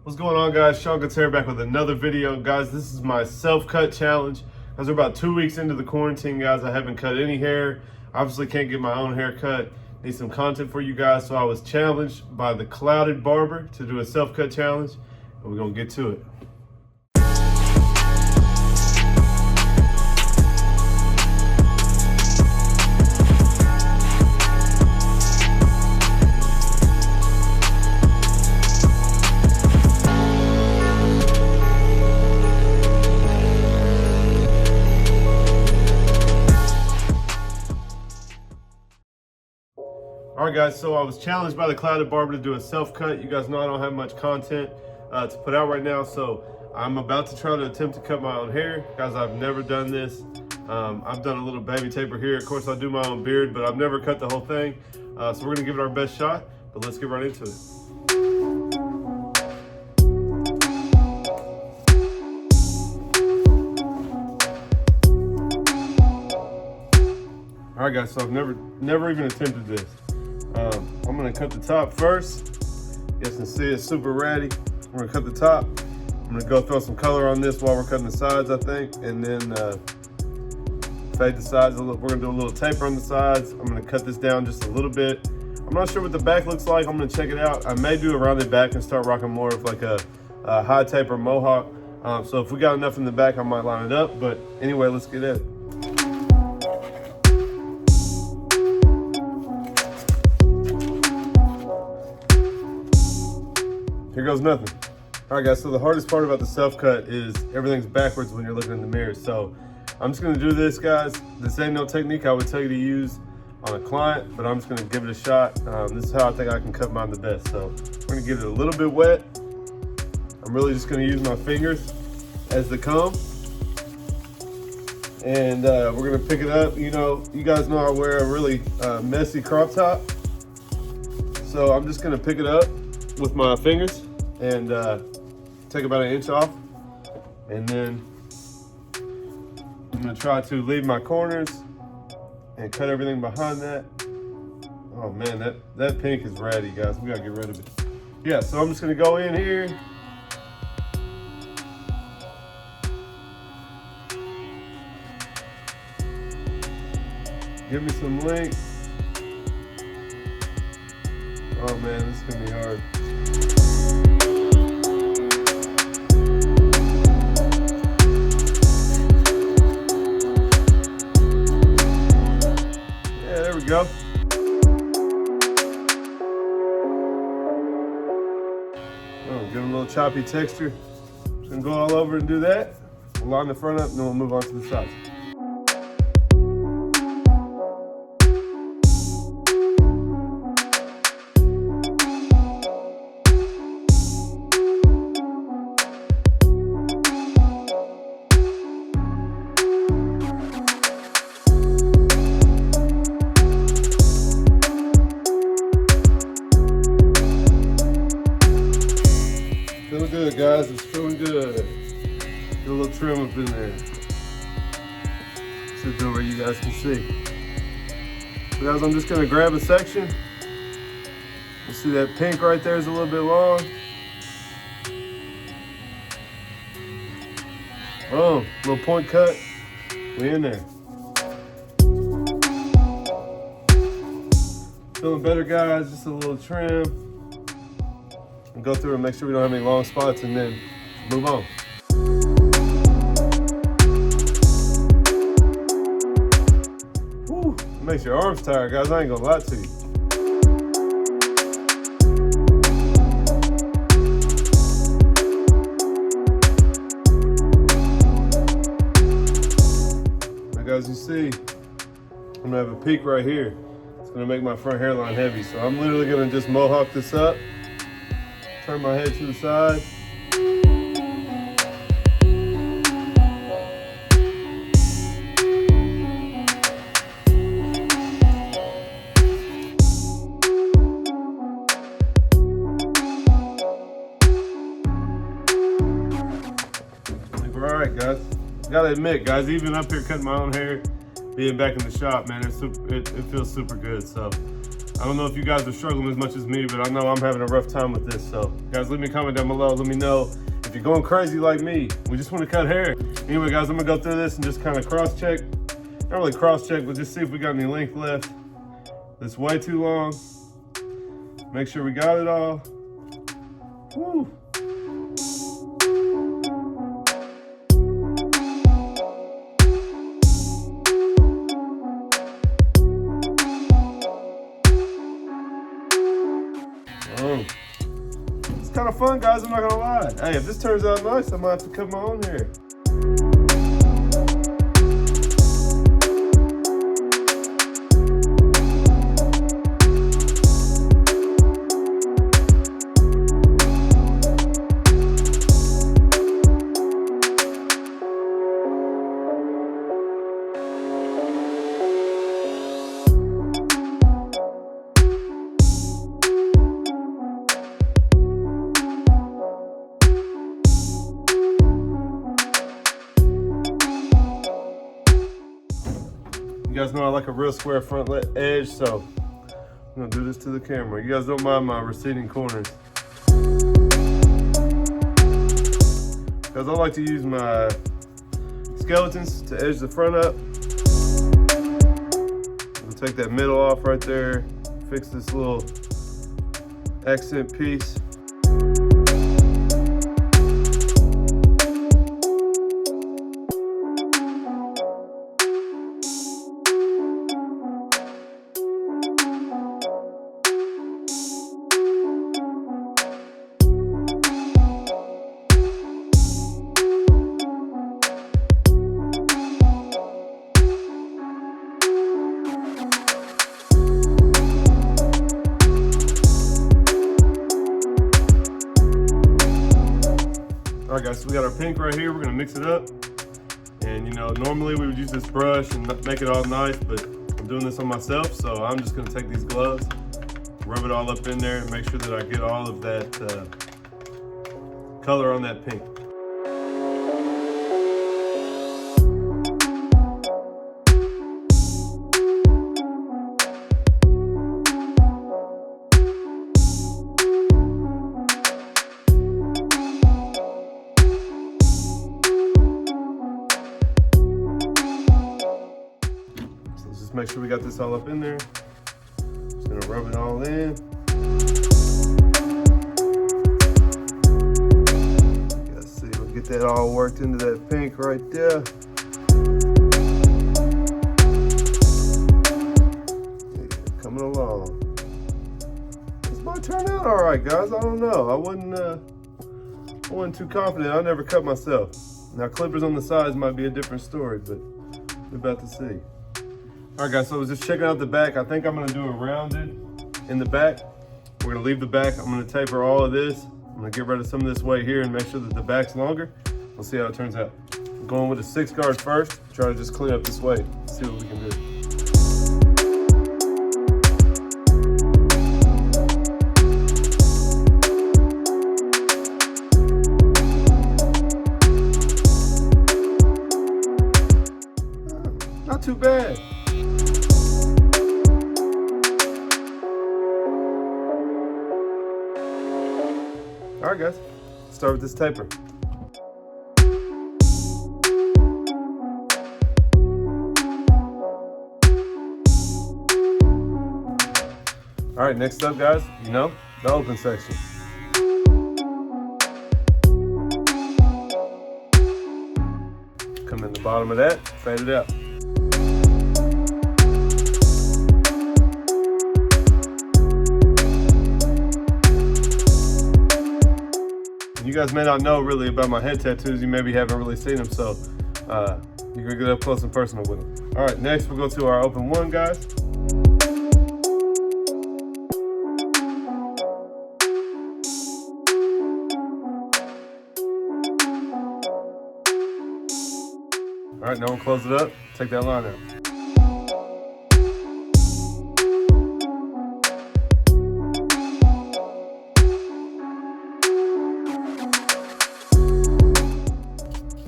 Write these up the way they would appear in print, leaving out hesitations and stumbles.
What's going on, guys? Seancutshair back with another video. Guys, this is my self-cut challenge. Guys, we're about 2 weeks into the quarantine, guys. I haven't cut any hair. Obviously can't get my own hair cut. Need some content for you guys, so I was challenged by the Clouded Barber to do a self-cut challenge, and we're gonna get to it. All right, guys, so I was challenged by the Clouded Barber to do a self-cut. You guys know I don't have much content to put out right now, so I'm about to try to attempt to cut my own hair. Guys, I've never done this. I've done a little baby taper here. Of course, I do my own beard, but I've never cut the whole thing. So we're gonna give it our best shot, but let's get right into it. All right, guys, so I've never even attempted this. I'm gonna cut the top first. You guys can see it's super ratty. We're gonna cut the top. I'm gonna go throw some color on this while we're cutting the sides, I think, and then fade the sides a little. We're gonna do a little taper on the sides. I'm gonna cut this down just a little bit. I'm not sure what the back looks like. I'm gonna check it out. I may do a rounded back and start rocking more of like a high taper mohawk. So if we got enough in the back, I might line it up. But anyway, let's get at it. Here goes nothing. All right, guys, so the hardest part about the self-cut is everything's backwards when you're looking in the mirror. So I'm just gonna do this, guys. This ain't no technique I would tell you to use on a client, but I'm just gonna give it a shot. This is how I think I can cut mine the best. So we're gonna get it a little bit wet. I'm really just gonna use my fingers as the comb. And we're gonna pick it up. You know, you guys know I wear a really messy crop top. So I'm just gonna pick it up with my fingers and take about 1 inch off, and then I'm gonna try to leave my corners and cut everything behind that. Oh man, that pink is ratty, guys. We gotta get rid of it. Yeah, so I'm just gonna go in here. Give me some length. Oh man, this is gonna be hard. Go. Oh, give it a little choppy texture. Just gonna go all over and do that. We'll line the front up and then we'll move on to the sides. Feeling good, guys. It's feeling good. Get a little trim up in there. Sit over where you guys can see. So guys, I'm just gonna grab a section. You see that pink right there is a little bit long. Oh, little point cut. We in there. Feeling better, guys. Just a little trim. And go through and make sure we don't have any long spots, and then move on. Whew, it makes your arms tired, guys. I ain't gonna lie to you. Now, guys, you see, I'm gonna have a peak right here. It's gonna make my front hairline heavy, so I'm literally gonna just mohawk this up. Turn my head to the side. We're all right, guys. Gotta admit, guys, even up here cutting my own hair, being back in the shop, man, it feels super good. So I don't know if you guys are struggling as much as me, but I know I'm having a rough time with this. So guys, leave me a comment down below. Let me know if you're going crazy like me. We just want to cut hair. Anyway, guys, I'm gonna go through this and just kind of cross-check. Not really cross-check, but just see if we got any length left. That's way too long. Make sure we got it all. Woo. It's kind of fun, guys, I'm not gonna lie. Hey, if this turns out nice, I might have to cut my own hair. You guys know I like a real square front edge, so I'm gonna do this to the camera. You guys don't mind my receding corners. Because I like to use my skeletons to edge the front up. We'll take that middle off right there, fix this little accent piece. All right, guys, so we got our pink right here. We're gonna mix it up. And you know, normally we would use this brush and make it all nice, but I'm doing this on myself, so I'm just gonna take these gloves, rub it all up in there, and make sure that I get all of that color on that pink. Make sure we got this all up in there. Just gonna rub it all in. Let's see, we'll get that all worked into that pink right there. Yeah, coming along. This might turn out all right, guys. I don't know. I wasn't too confident. I never cut myself. Now clippers on the sides might be a different story, but we're about to see. All right, guys, so I was just checking out the back. I think I'm gonna do a rounded in the back. We're gonna leave the back. I'm gonna taper all of this. I'm gonna get rid of some of this weight here and make sure that the back's longer. We'll see how it turns out. I'm going with a 6 guard first. Try to just clean up this weight. See what we can do. Not too bad. All right, guys, let's start with this taper. All right, next up, guys, you know, the open section. Come in the bottom of that, fade it out. You guys may not know really about my head tattoos. You maybe haven't really seen them, so you're gonna get up close and personal with them. All right, next we'll go to our open one, guys. All right, now we'll close it up. Take that line out.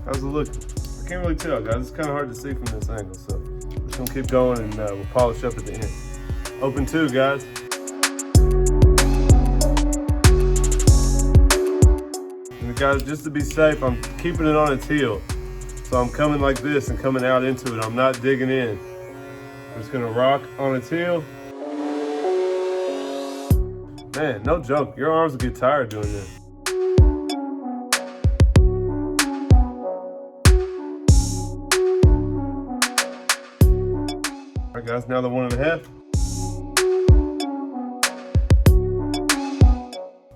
How's it looking? I can't really tell, guys. It's kind of hard to see from this angle, so just gonna keep going and we'll polish up at the end. Open two, guys. guys, just to be safe, I'm keeping it on its heel. So I'm coming like this and coming out into it. I'm not digging in. I'm just gonna rock on its heel. Man, no joke, your arms will get tired doing this. All right guys, now the 1.5.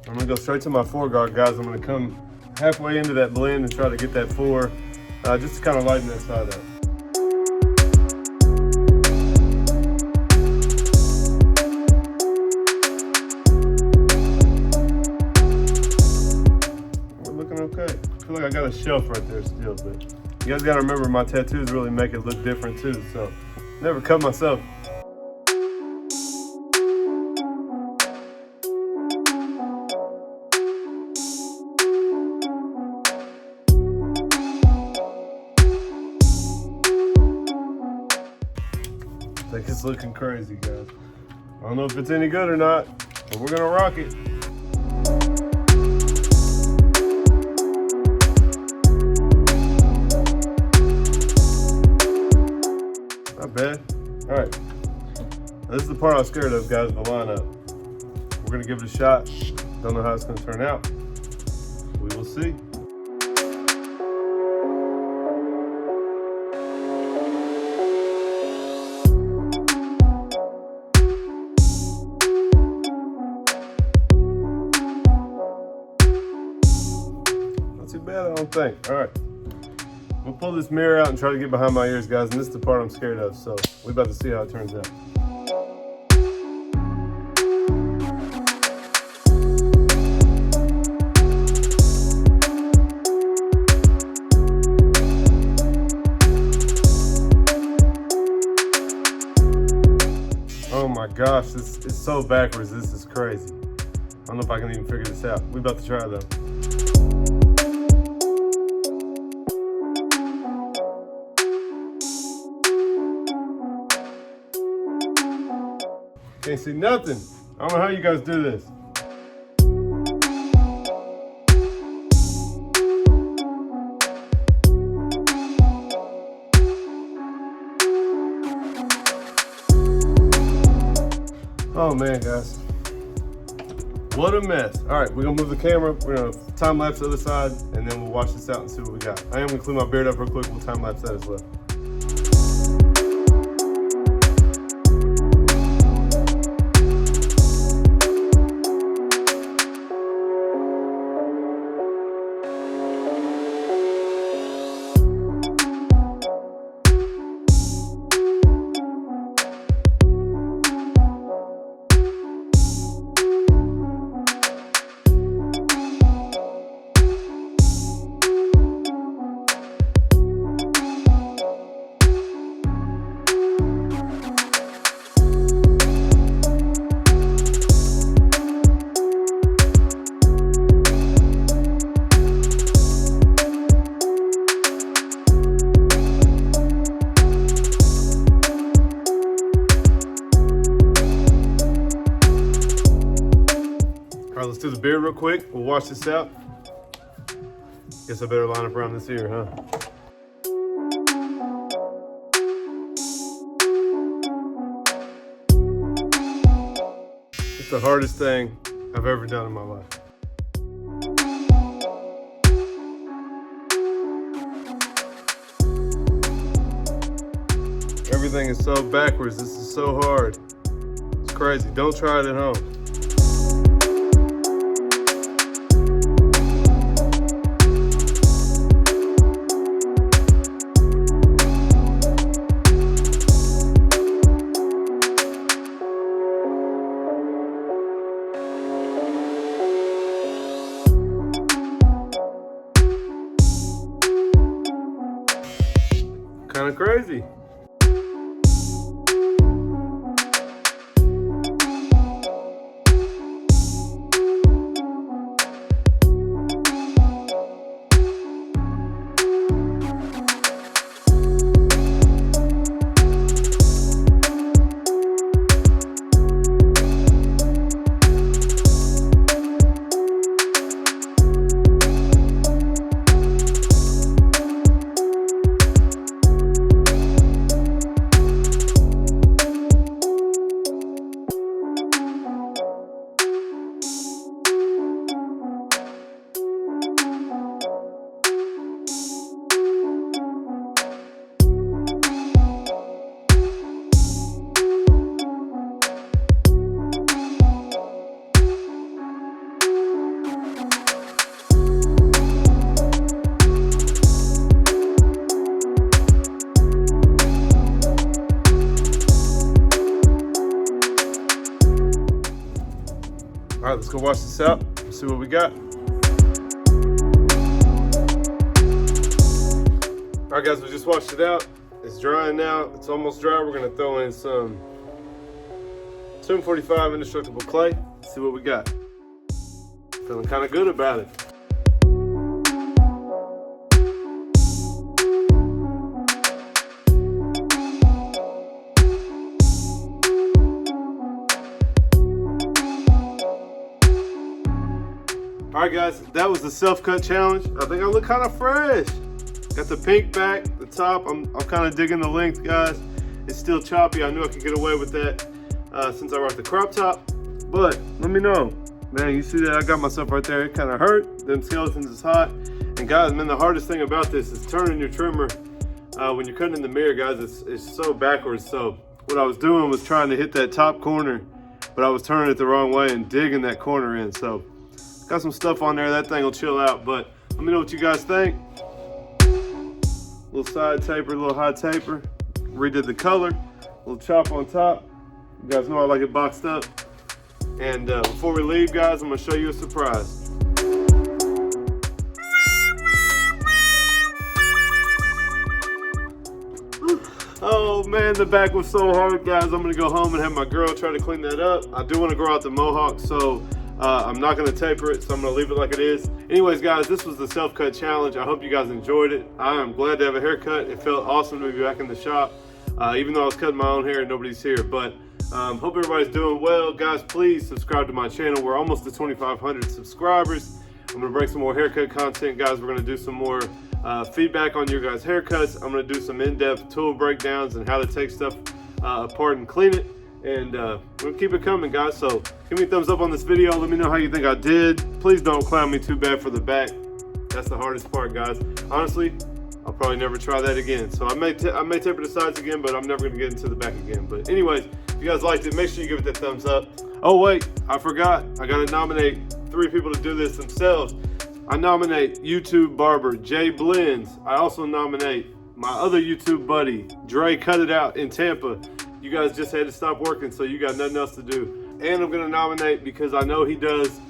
I'm gonna go straight to my foreguard, guys. I'm gonna come halfway into that blend and try to get that 4, just to kind of lighten that side up. We're looking okay. I feel like I got a shelf right there still, but you guys gotta remember my tattoos really make it look different too, so never cut myself. I think it's looking crazy, guys. I don't know if it's any good or not, but we're gonna rock it. Not bad. All right. Now, this is the part I was scared of, guys, the lineup. We're gonna give it a shot. Don't know how it's gonna turn out. We will see. Too bad, I don't think. All right, we'll pull this mirror out and try to get behind my ears, guys, and this is the part I'm scared of, so we're about to see how it turns out. Oh my gosh, this is so backwards. This is crazy. I don't know if I can even figure this out. We're about to try though. Can't see nothing. I don't know how you guys do this. Oh man, guys. What a mess. All right, we're gonna move the camera. We're gonna time lapse the other side, and then we'll watch this out and see what we got. I am gonna clean my beard up real quick. We'll time lapse that as well. All right, let's do the beard real quick. We'll wash this out. Guess I better line up around this ear, huh? It's the hardest thing I've ever done in my life. Everything is so backwards. This is so hard. It's crazy. Don't try it at home. Kind of crazy. go wash this out, see what we got. All right, guys, we just washed it out. It's drying now. It's almost dry. We're gonna throw in some 745 indestructible clay. See what we got. Feeling kind of good about it. All right, guys, that was the self-cut challenge. I think I look kind of fresh. Got the pink back, the top. I'm kind of digging the length, guys. It's still choppy. I knew I could get away with that since I rocked the crop top. But let me know. Man, you see that? I got myself right there. It kind of hurt. Them skeletons is hot. And guys, man, the hardest thing about this is turning your trimmer when you're cutting in the mirror, guys. It's so backwards. So what I was doing was trying to hit that top corner, but I was turning it the wrong way and digging that corner in. So got some stuff on there. That thing will chill out. But let me know what you guys think. Little side taper, little high taper. Redid the color. Little chop on top. You guys know I like it boxed up. And before we leave, guys, I'm gonna show you a surprise. Oh man, the back was so hard, guys. I'm gonna go home and have my girl try to clean that up. I do wanna grow out the mohawk, so I'm not gonna taper it, so I'm gonna leave it like it is. Anyways, guys, this was the self-cut challenge. I hope you guys enjoyed it. I am glad to have a haircut. It felt awesome to be back in the shop, even though I was cutting my own hair and nobody's here. But hope everybody's doing well. Guys, please subscribe to my channel. We're almost to 2,500 subscribers. I'm gonna bring some more haircut content, guys. We're gonna do some more feedback on your guys' haircuts. I'm gonna do some in-depth tool breakdowns and how to take stuff apart and clean it. And we'll keep it coming, guys. So give me a thumbs up on this video. Let me know how you think I did. Please don't clown me too bad for the back. That's the hardest part, guys. Honestly, I'll probably never try that again. So I may taper the sides again, but I'm never gonna get into the back again. But anyways, if you guys liked it, make sure you give it that thumbs up. Oh wait, I forgot. I gotta nominate 3 people to do this themselves. I nominate YouTube barber Jay Blends. I also nominate my other YouTube buddy, Dre Cut It Out in Tampa. You guys just had to stop working, so you got nothing else to do. And I'm gonna nominate, because I know he does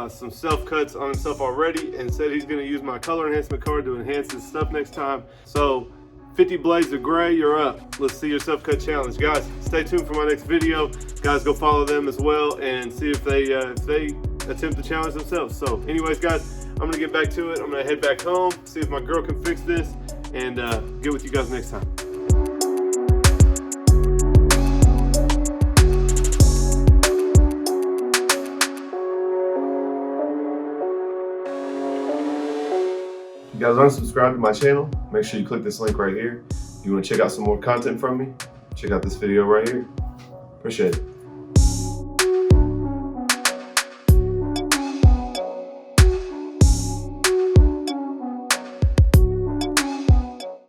some self-cuts on himself already, and said he's gonna use my color enhancement card to enhance his stuff next time. So 50 Blades of Gray, you're up. Let's see your self-cut challenge. Guys, stay tuned for my next video. Guys, go follow them as well and see if they attempt the challenge themselves. So anyways, guys, I'm gonna get back to it. I'm gonna head back home, see if my girl can fix this, and get with you guys next time. If you guys aren't subscribed to my channel, make sure you click this link right here. If you want to check out some more content from me, check out this video right here. Appreciate it.